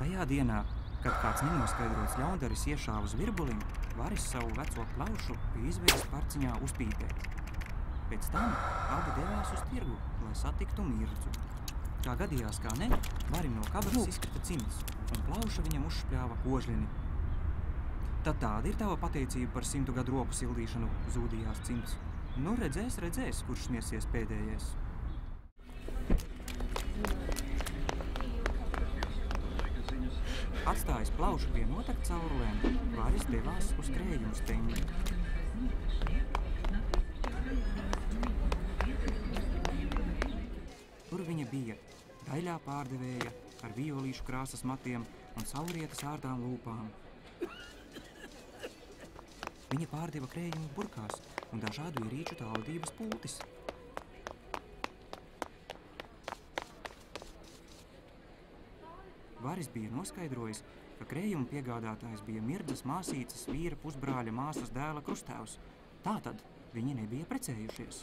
Tajā dienā, kad kāds nenoskaidrots ļaundaris iešāva uz virbulim, Varis savu veco plaušu bija izveicis parciņā uzpīpēt. Pēc tam abi devās uz tirgu, lai satiktu Mirdzu. Kā gadījās kā ne, Varim no kabatas izkrita cimds, un plauša viņam uzšpļāva kožļini. Tad tāda ir tava pateicība par 100 gadu roku sildīšanu, zūdījās cimds. Nu, redzēs, kurš smiesies pēdējais. Atstājis plaušu pie notekcaurulēm, Varis devās uz krējumu steņu. Tur viņa bija daļā pārdevēja ar violīšu krāsas matiem un saulrietas ārdām lūpām. Viņa pārdeva krējumu burkās un dažādu ierīču tālvadības pultis. Varis bija noskaidrojis, ka krējuma piegādātājs bija Mirdzas māsīcas vīra pusbrāļa māsas dēla krustāvs. Tātad viņi nebija precējušies.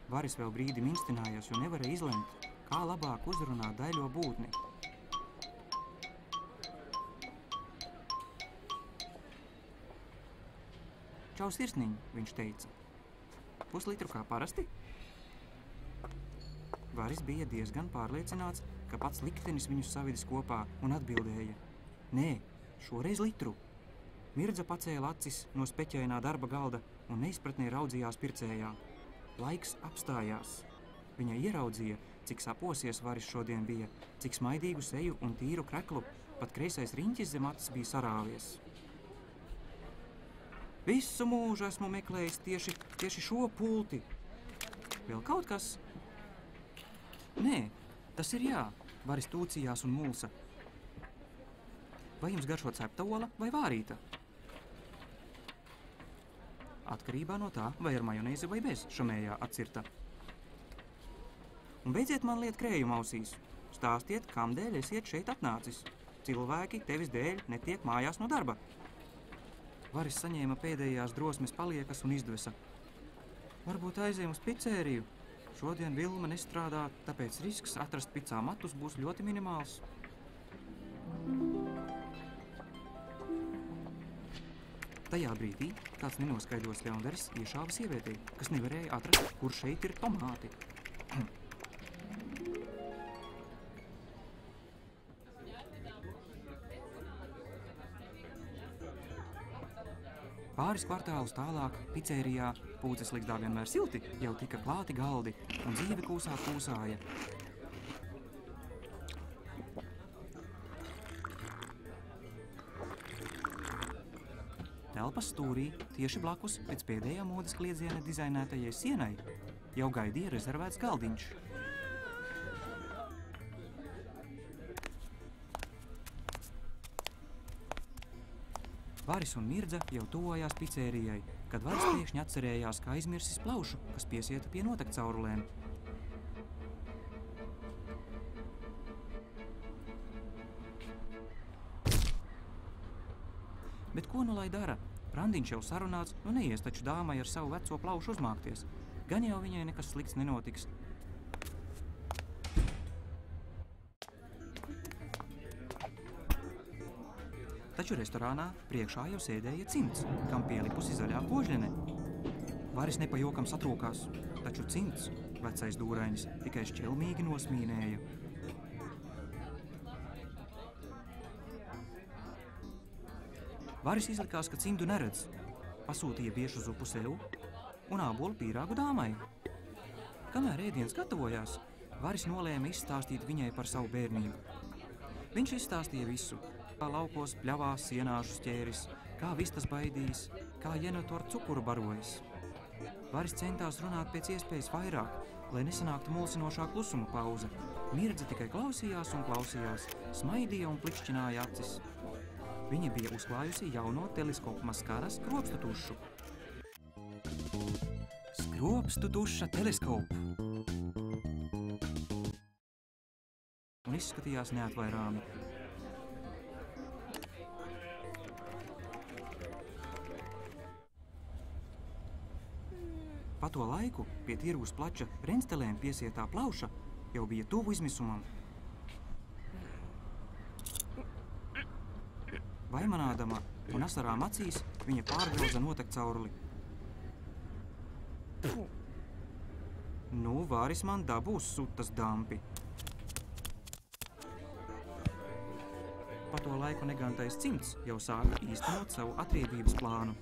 Varis vēl brīdi minstinājās, jo nevarēja izlemt, kā labāk uzrunāt daļo būtni. Čau, sirsniņ, viņš teica. Puslitru kā parasti? Varis bija diezgan pārliecināts, ka pats liktenis viņus savidis kopā un atbildēja. Nē, šoreiz litru. Mirdza pacēla acis no speķainā darba galda un neizpratnē raudzījās pircējā. Laiks apstājās. Viņa ieraudzīja, cik saposies Varis šodien bija, cik smaidīgu seju un tīru kreklu, pat kreisais riņķis zem acis bija sarāvies. Visu mūžu esmu meklējis tieši šo pulti. Vēl kaut kas? Nē, tas ir jā, Varis tūcījās un mulsa. Vai jums garšo cepta ola vai vārīta? Atkarībā no tā, vai ar majonēzi vai bez, šamējā atcirta. Un beidziet man liet krējumu ausīs. Stāstiet, kam dēļ esiet šeit atnācis. Cilvēki tevis dēļ netiek mājās no darba. Varis saņēma pēdējās drosmes paliekas un izdvesa. Varbūt aizējam uz picēriju. Šodien Vilma nestrādā, tāpēc risks atrast picā matus būs ļoti minimāls. Tajā brīdī kāds nenoskaidros ļaundaris iešāva sievietei, kas nevarēja atrast, kur šeit ir tomāti. Pāris kvartālus tālāk, picērijā, pūces likdā vienmēr silti, jau tika klāti galdi, un dzīve kūsāja. Telpas stūrī, tieši blakus, pēc pēdējā modes kliedziena dizainētajai sienai, jau gaidīja rezervēts galdiņš. Varis un Mirdza jau tuvojās picērijai, kad Varis pēkšņi atcerējās, kā aizmirsis plaušu, kas piesieta pie notekcaurulēm. Bet ko nu lai dara? Randiņš jau sarunāts, nu neies taču dāmai ar savu veco plaušu uzmākties. Gan jau viņai nekas slikts nenotiks. Taču restorānā priekšā jau sēdēja cimds, kam pielipusi zaļā kožļene. Varis nepajokam satrūkās, taču cimds, vecais dūrainis, tikai šķelmīgi nosmīnēja. Varis izlikās, ka cimdu neredz, pasūtīja biešu zupu sev un ābolu pīrāgu dāmai. Kamēr ēdiens gatavojās, Varis nolēma izstāstīt viņai par savu bērnību. Viņš izstāstīja visu. Kā laukos pļavās sienāšu ķēris, kā vistas baidījis, kā jenotu ar cukuru barojas. Varis centās runāt pēc iespējas vairāk, lai nesanāktu mulsinošā klusuma pauze. Mirdza tikai klausījās un klausījās, smaidīja un plikšķināja acis. Viņa bija uzklājusi jauno teleskopu maskaras skropstu tušu. Skropstu tuša teleskopu! Un izskatījās neatvairāmi. Pa to laiku pie tirgus plača renstelēm piesietā plauša jau bija tuvu izmisumam. Vaimanādama un asarām acīs viņa pārgrauza notekcauruli. Nu, vāris man dabūs sutas dampi. Pa to laiku negantais Cimds jau sāka īstenot savu atriebības plānu.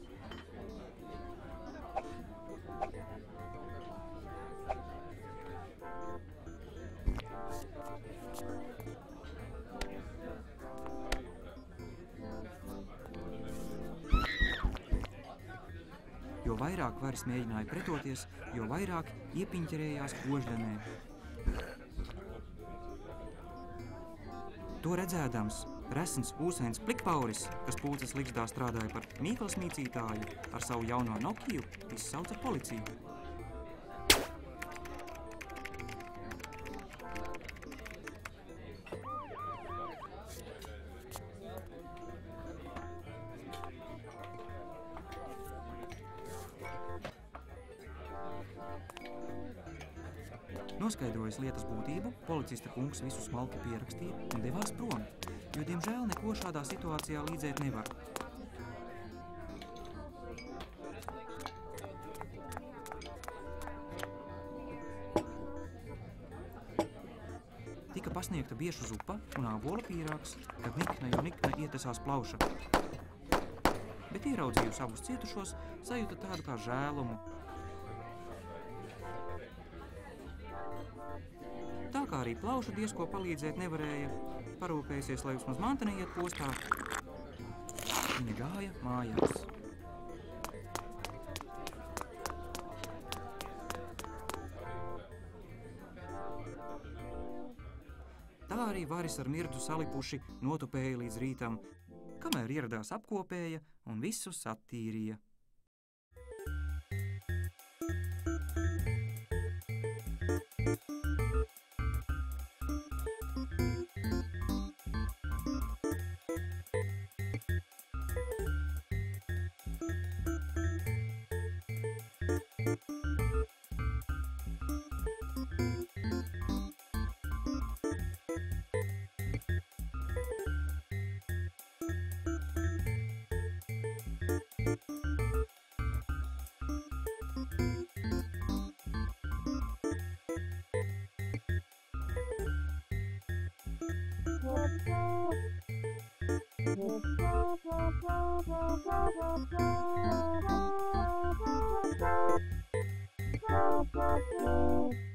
Jo vairāk varis mēģināja pretoties, jo vairāk iepiņķerējās kožļanē. To redzēdams, resns ūsains Plikpauris, kas Pulces ligzdā strādāja par mīklas mīcītāju, ar savu jauno Nokiju izsauca policiju. Noskaidrojis lietas būtību, policista kungs visu smalki pierakstīja un devās prom, jo, diemžēl, neko šādā situācijā līdzēt nevar. Tika pasniegta biešu zupa un ābolu pīrāgs, kad nikna ietesās plauša. Bet ieraudzījusi abus cietušos, sajūta tādu kā žēlumu. Tā kā arī plauša diezko palīdzēt nevarēja, parūpējusies, lai vismaz manta neiet postā, viņa gāja mājās. Tā arī varis ar Mirdu salipuši notupēja līdz rītam, kamēr ieradās apkopēja un visu satīrīja. Thank you.